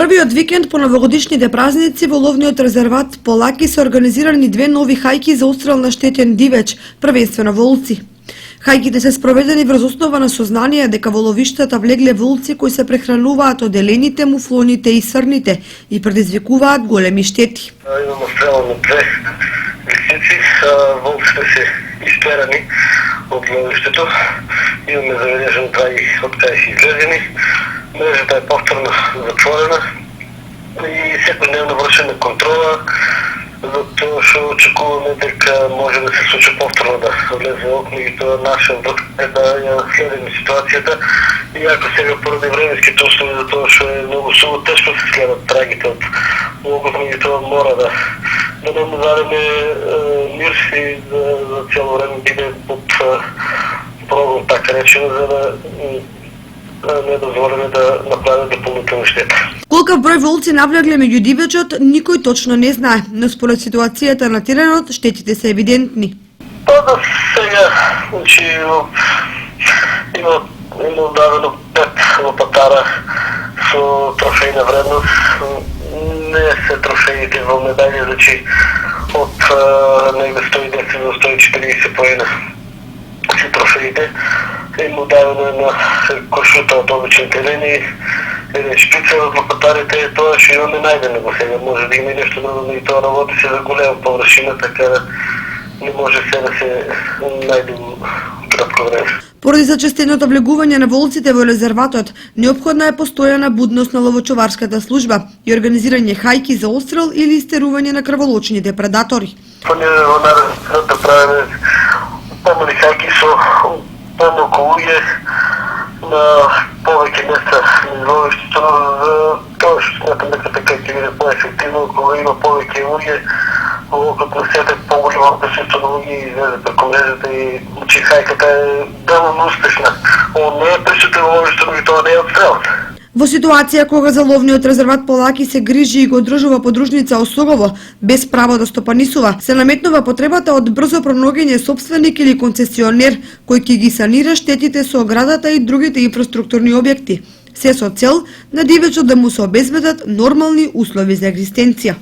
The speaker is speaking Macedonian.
првиот викенд по новогодишните празници во ловниот резерват Полаки се организирани две нови хајки за отстрел на штетен дивеч, првенствено волци. Хајките се спроведени врз основа на сознание дека во ловиштата влегле волци кои се прехрануваат од елените, муфлоните и срните и предизвикуваат големи штети. Имamo стрелано две лисици, волците се изтерани од ловиштето. Имаме забележено два од кај се излезени. Мрежата е повторно затворена и секојдневно вршиме контрола, затоа што очекуваме дека може да се случи повторно да влезе окно и тоа наша вртка е да ја следиме ситуацијата. Иако сега поради временските услови, затоа што е многу силно тешко се следат трагите од ловот, тоа мора да не му дадеме мир и за цело време биде под прогон, така речено, за да не дозволиме да направиме дополнителна штета. Колкав број волци навлегле меѓу дивечот, никој точно не знае, но според ситуацијата на теренот, штетите се евидентни. Па да сега, значи, има дадено 5 лопатара со трофејна вредност. Не се трофеите во медаји, значи од негде 110 до 140 поена си трофеите. Има дадено на кошута од обичните линии, еден шпицер од лопатарите, тоа што имаме најдено го сега. Може да има и нешто друго, и тоа работи се за голема површина, така да не може се да се најде кратко време. Поради зачестеното влегување на волците во резерватот, неопходна е постојана будност на ловочуварската служба и организирање хајки за отстрел или истерување на крволочните предатори. Ние во наредот да правиме помали хајки со помалку луѓе на повеќе места на ловиштето, тоа што смятам дека така ќе биде поефективно, кога има повеќе луѓе, колкото сете по-голямо присуство на луѓе и излезе преку мрежата и че хајката е доволно успешна. Он не е присутен во ловиштето, и тоа не е отстрел. Во ситуација кога за ловниот резерват Полаки се грижи и го одржува подружница Осогово, без право да стопанисува, се наметнува потребата од брзо пронаоѓање собственик или концесионер кој ќе ги санира штетите со оградата и другите инфраструктурни објекти, се со цел на дивечот да му се обезбедат нормални услови за екзистенција.